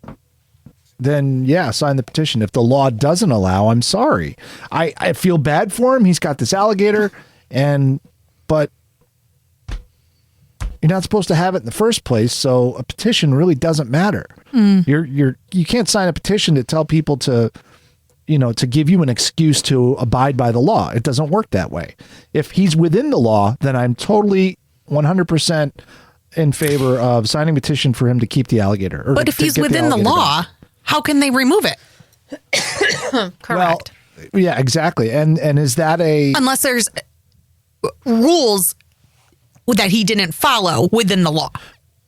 yeah, sign the petition. If the law doesn't allow, I'm sorry. I feel bad for him. He's got this alligator, but you're not supposed to have it in the first place. So a petition really doesn't matter. You can't sign a petition to tell people to give you an excuse to abide by the law. It doesn't work that way. If he's within the law, then I'm totally 100% in favor of signing a petition for him to keep the alligator. But if he's within the law, how can they remove it? Correct. Well, yeah, exactly. And is that unless there's rules that he didn't follow within the law.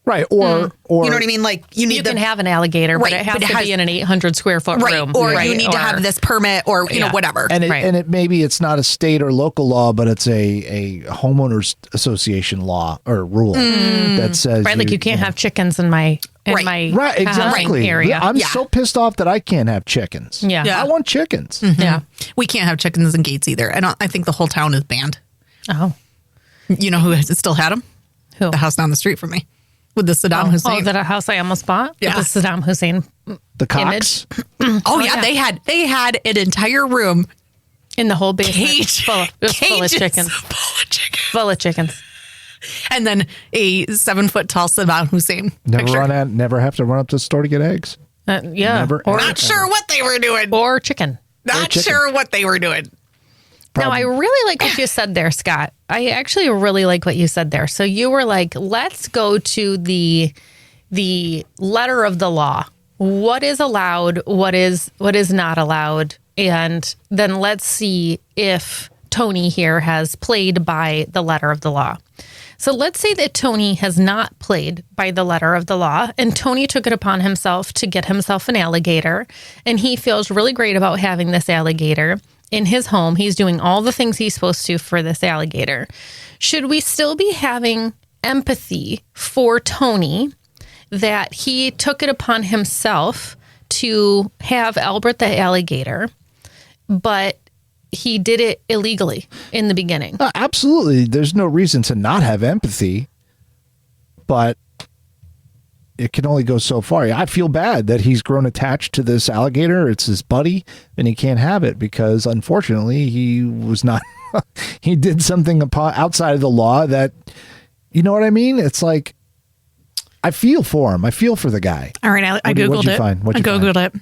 Right. Or You know what I mean? Like you need You can have an alligator, but Right, it has but it to has- be in an 800 square foot right, room. or right, you need to have this permit, or you know whatever. and Right. it maybe it's not a state or local law, but it's a homeowners association law or rule that says Right, like you can't have chickens in my Right. Right, exactly. area. I'm Yeah. so pissed off that I can't have chickens. Yeah. Yeah. I want chickens. Yeah. We can't have chickens and gates either. I think the whole town is banned. Oh, You know who still had them? who? The house down the street from me with the Saddam Hussein. Oh, that a house I almost bought? Yeah. With the Saddam Hussein The cocks. image Oh yeah, yeah. they had an entire room in the whole basement. cage, Full of chickens. full of chickens, Full of chickens. and then a 7-foot tall Saddam Hussein picture. Never have to run up to the store to get eggs. Yeah. Never, or, ever. Not sure what they were doing. or chicken. Not chicken. sure what they were doing. Now, I really like what you said there, Scott. I actually really like what you said there. So you were like, let's go to the letter of the law. What is allowed? What is not allowed? And then let's see if Tony here has played by the letter of the law. So let's say that Tony has not played by the letter of the law, and Tony took it upon himself to get himself an alligator, and he feels really great about having this alligator in his home. He's doing all the things he's supposed to for this alligator. Should we still be having empathy for Tony that he took it upon himself to have Albert the alligator, but he did it illegally in the beginning? Absolutely. There's no reason to not have empathy, but it can only go so far. I feel bad that he's grown attached to this alligator. It's his buddy, and he can't have it because, unfortunately, he was not. He did something outside of the law that, you know what I mean? It's like, I feel for him. I feel for the guy. All right, I What'd Googled you it. find? What'd you I Googled it.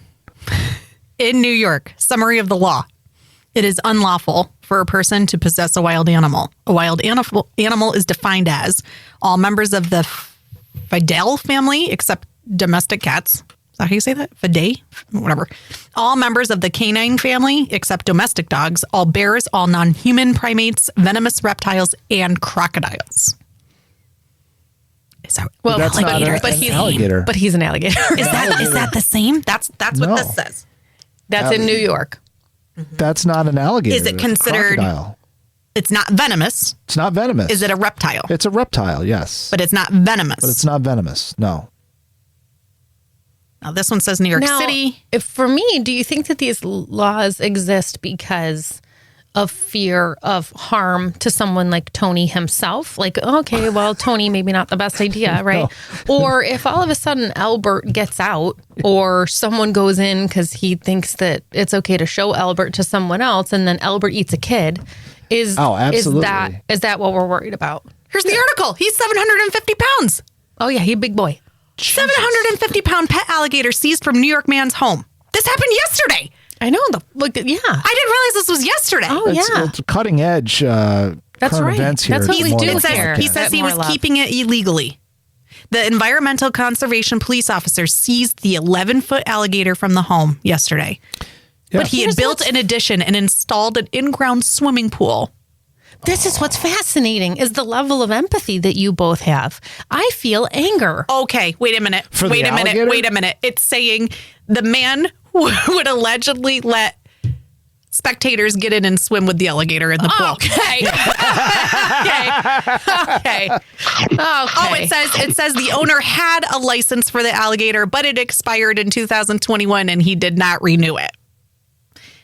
In New York, summary of the law. It is unlawful for a person to possess a wild animal. A wild animal is defined as all members of the Fidel family, except domestic cats. Is that how you say that? Fidei? Whatever. All members of the canine family, except domestic dogs. All bears, all non-human primates, venomous reptiles, and crocodiles. Is that Well, That's not alligator? an alligator. But he's an alligator. Is that the same? That's what No. this says. That's in New York. That's not an alligator. Is it It's a considered- crocodile. It's not venomous. It's not venomous. Is it a reptile? It's a reptile, yes. But it's not venomous. But it's not venomous. No. Now, this one says New York Now, City. if for me, do you think that these laws exist because of fear of harm to someone like Tony himself? Like, okay, well, Tony, maybe not the best idea, right? Or if all of a sudden Albert gets out or someone goes in because he thinks that it's okay to show Albert to someone else and then Albert eats a kid, absolutely. is that what we're worried about? Here's the article. He's 750 pounds. Oh, yeah, he a big boy. 750-pound pet alligator seized from New York man's home. This happened yesterday. I know. Yeah. I didn't realize this was yesterday. Oh, yeah. It's cutting edge current right. events here. That's what at we More do Love here. He Podcast. says he More was love. keeping it illegally. The environmental conservation police officer seized the 11-foot alligator from the home yesterday. Yeah. But he had built an addition and installed an in-ground swimming pool. This is what's fascinating is the level of empathy that you both have. I feel anger. Okay, wait a minute. For the alligator? Wait a minute. It's saying the man would allegedly let spectators get in and swim with the alligator in the pool. Okay. Okay. Oh, it says the owner had a license for the alligator, but it expired in 2021 and he did not renew it.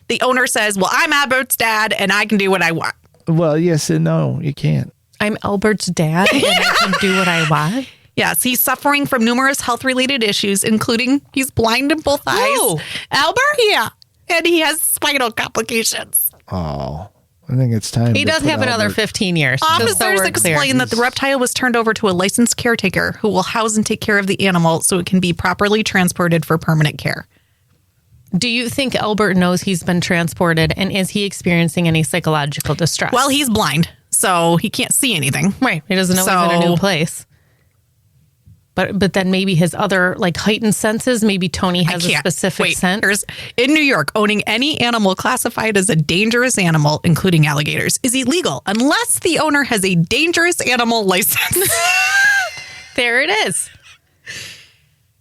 The owner says, "Well, I'm Albert's dad and I can do what I want." Well, yes and no, you can't. I'm Albert's dad and I can do what I want. Yes, he's suffering from numerous health-related issues, including he's blind in both eyes. Who? Albert? Yeah. And he has spinal complications. Oh, I think it's time. He to does put have another Albert- 15 years. just so Officers we're clear. explain that the reptile was turned over to a licensed caretaker who will house and take care of the animal so it can be properly transported for permanent care. Do you think Albert knows he's been transported and is he experiencing any psychological distress? Well, he's blind, so he can't see anything. right. He doesn't know he's in a new place. but then maybe his other like heightened senses, maybe Tony has a specific scent. In New York, owning any animal classified as a dangerous animal, including alligators, is illegal unless the owner has a dangerous animal license. There it is.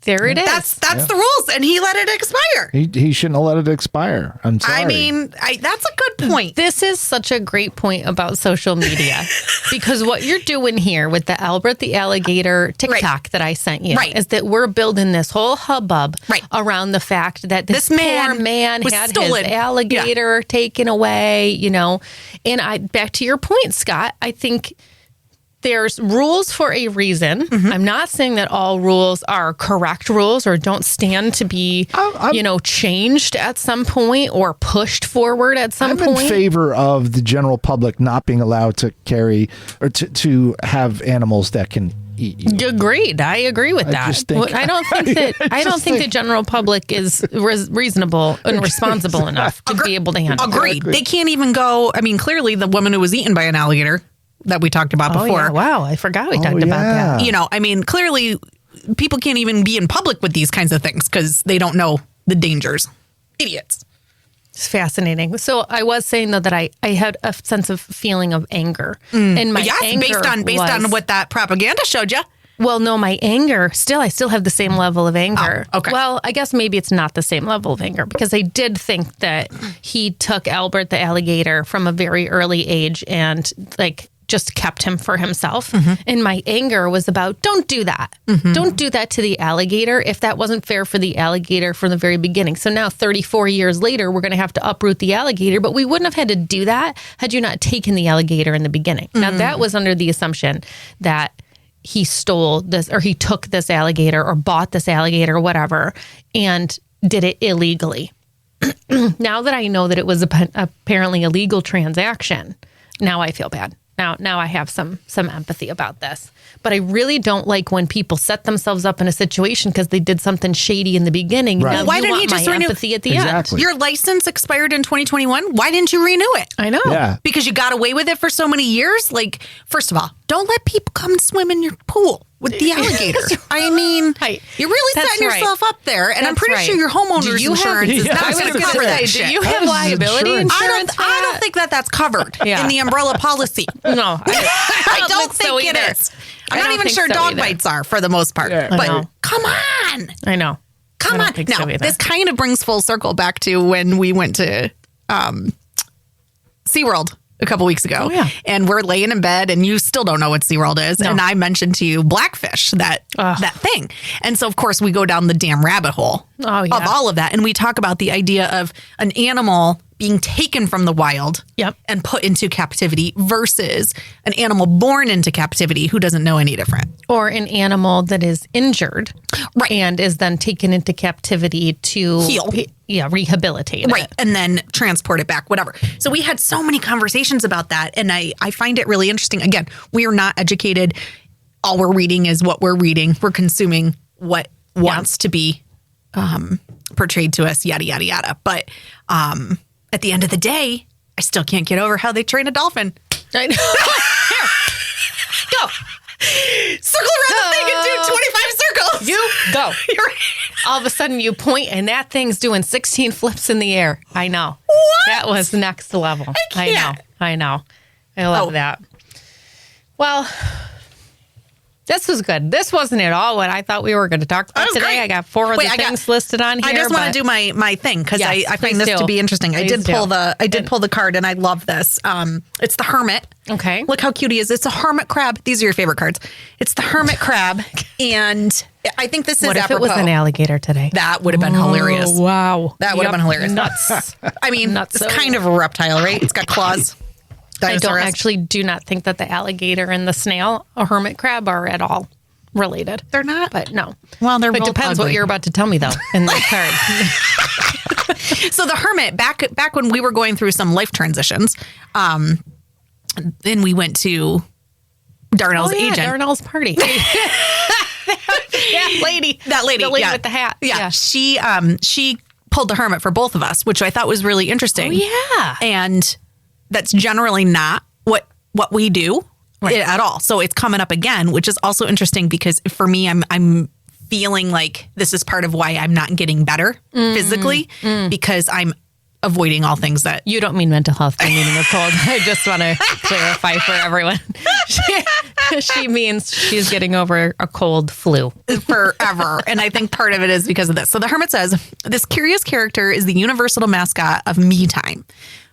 There it is. That's the rules, and he let it expire. He shouldn't have let it expire. I'm sorry. I mean, that's a good point. This is such a great point about social media because what you're doing here with the Albert the Alligator TikTok that I sent you is that we're building this whole hubbub around the fact that this poor man had stolen. His alligator taken away, you know. And back to your point, Scott, I think there's rules for a reason. Mm-hmm. I'm not saying that all rules are correct rules or don't stand to be, changed at some point or pushed forward at some point. I'm in favor of the general public not being allowed to carry or to have animals that can eat you. Agreed. I agree with that. I don't think the general public is reasonable and responsible enough to be able to handle it. Agreed. They can't even go. I mean, clearly the woman who was eaten by an alligator that we talked about before. Yeah. Wow, I forgot we talked about that. You know, I mean, clearly people can't even be in public with these kinds of things because they don't know the dangers. Idiots. It's fascinating. So I was saying though that I had a sense of feeling of anger. And my anger based on what that propaganda showed you. Well, no, my anger, I still have the same level of anger. Oh, okay. Well, I guess maybe it's not the same level of anger because I did think that he took Albert the alligator from a very early age and just kept him for himself. Mm-hmm. And my anger was about, don't do that. Mm-hmm. Don't do that to the alligator if that wasn't fair for the alligator from the very beginning. So now 34 years later, we're going to have to uproot the alligator, but we wouldn't have had to do that had you not taken the alligator in the beginning. Mm-hmm. Now that was under the assumption that he stole this or he took this alligator or bought this alligator or whatever and did it illegally. Now that I know that it was apparently a legal transaction, now I feel bad. Now I have some empathy about this. But I really don't like when people set themselves up in a situation because they did something shady in the beginning. Right. Now why didn't he just renew empathy at the end? Your license expired in 2021. Why didn't you renew it? I know. Yeah. Because you got away with it for so many years? Like, first of all, don't let people come and swim in your pool with the alligator. I mean, you're really setting yourself up there. And I'm pretty sure your homeowner's insurance is not going to cover that shit. Do you have liability insurance? I don't think that's covered in the umbrella policy. No. I don't think it is. I'm not even sure dog bites are for the most part. Yeah. But come on. I know. Come on. Now, this kind of brings full circle back to when we went to SeaWorld a couple weeks ago. Oh, yeah. And we're laying in bed and you still don't know what SeaWorld is. No. And I mentioned to you Blackfish, that thing. And so, of course, we go down the damn rabbit hole of all of that. And we talk about the idea of an animal being taken from the wild and put into captivity versus an animal born into captivity who doesn't know any different. Or an animal that is injured and is then taken into captivity to heal. Rehabilitate it. And then transport it back, whatever. So we had so many conversations about that. And I find it really interesting. Again, we are not educated. All we're reading is what we're reading. We're consuming what wants to be portrayed to us, yada, yada, yada. But at the end of the day, I still can't get over how they train a dolphin. I know. Here. Go. Circle around the thing and do 25 circles. You go. All of a sudden you point and that thing's doing 16 flips in the air. I know. What? That was next level. I know. I love that. Well, this was good. This wasn't at all what I thought we were going to talk about today. Great. I got 4 other things listed on here. I just want to do my thing because I find this to be interesting. I did pull the card and I love this. It's the hermit. Okay. Look how cute he is. It's a hermit crab. These are your favorite cards. It's the hermit crab. And I think this is apropos. What if it was an alligator today? That would have been hilarious. Wow. That would have been hilarious. Nuts. I mean, it's kind of a reptile, right? It's got claws. Do not think that the alligator and the snail, a hermit crab, are at all related. They're not? But no. Well, they're both It depends ugly. what you're about to tell me, though, in the card. So the hermit, back when we were going through some life transitions, then we went to Darnell's agent. Darnell's party. That lady. The lady with the hat. Yeah. She pulled the hermit for both of us, which I thought was really interesting. Oh, yeah. And that's generally not what we do. at all. So it's coming up again, which is also interesting because for me, I'm feeling like this is part of why I'm not getting better physically because I'm avoiding all things that... You don't mean mental health, you mean the cold. I just want to clarify for everyone. She means she's getting over a cold flu. Forever. And I think part of it is because of this. So the hermit says, this curious character is the universal mascot of me time.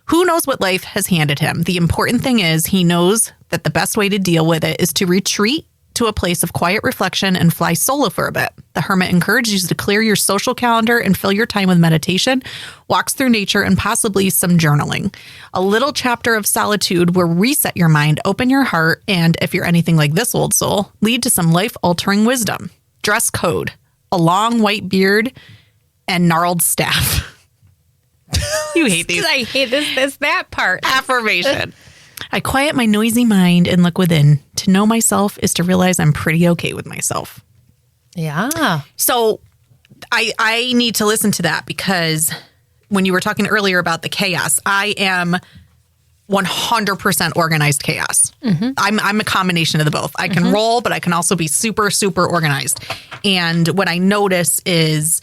Who knows what life has handed him? The important thing is he knows that the best way to deal with it is to retreat to a place of quiet reflection and fly solo for a bit. The hermit encourages you to clear your social calendar and fill your time with meditation, walks through nature, and possibly some journaling. A little chapter of solitude will reset your mind, open your heart, and if you're anything like this old soul, lead to some life-altering wisdom. Dress code, a long white beard, and gnarled staff. You hate these. I hate that part. Affirmation. I quiet my noisy mind and look within. To know myself is to realize I'm pretty okay with myself. Yeah. So I need to listen to that because when you were talking earlier about the chaos, I am 100% organized chaos. I'm a combination of the both. I can roll, but I can also be super, super organized. And what I notice is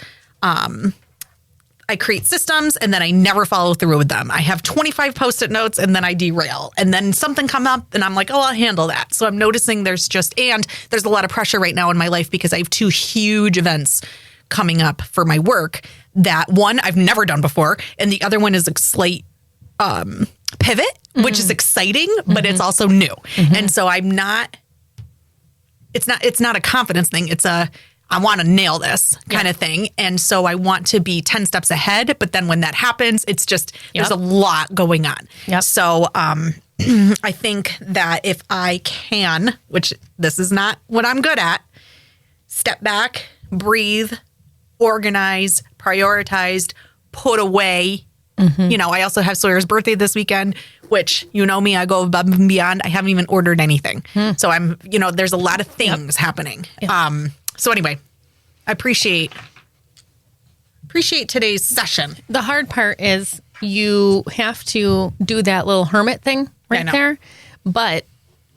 I create systems and then I never follow through with them. I have 25 Post-it notes and then I derail. And then something come up and I'm like, oh, I'll handle that. So I'm noticing there's a lot of pressure right now in my life because I have 2 huge events coming up for my work that one I've never done before. And the other one is a slight pivot, which is exciting, but it's also new. And so it's not a confidence thing. It's I want to nail this kind of thing. And so I want to be 10 steps ahead. But then when that happens, it's just, there's a lot going on. So I think that if I can, which this is not what I'm good at, step back, breathe, organize, prioritized, put away. You know, I also have Sawyer's birthday this weekend, which, you know me, I go above and beyond. I haven't even ordered anything. So there's a lot of things happening. So anyway, I appreciate today's session. The hard part is you have to do that little hermit thing right there. But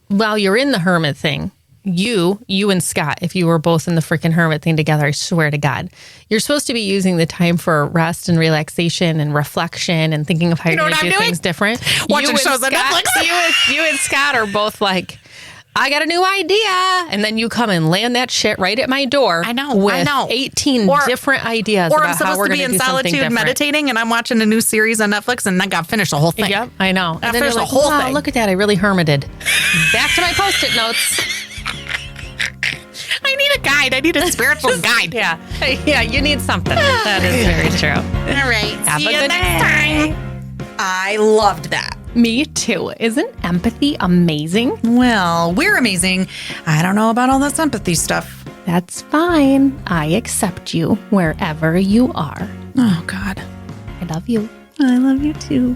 while you're in the hermit thing, you and Scott, if you were both in the freaking hermit thing together, I swear to God, you're supposed to be using the time for rest and relaxation and reflection and thinking of how you're going to do things different. Watching shows on Netflix. You and Scott are both like, I got a new idea. And then you come and land that shit right at my door. I know. With 18 different ideas about how we're going to do something different. Or I'm supposed to be in solitude meditating and I'm watching a new series on Netflix and I got to finish the whole thing. Yep, I know. I finished the whole thing. Look at that. I really hermited. Back to my Post-it notes. I need a guide. I need a spiritual guide. Yeah, you need something. That is very true. All right. Have See a you good next time. I loved that. Me too. Isn't empathy amazing? Well, we're amazing. I don't know about all this empathy stuff. That's fine. I accept you wherever you are. Oh, God. I love you. I love you too.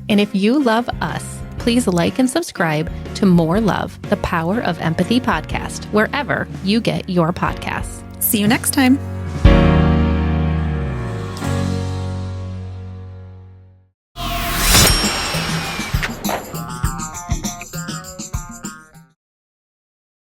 And if you love us, please like and subscribe to More Love, the Power of Empathy podcast, wherever you get your podcasts. See you next time.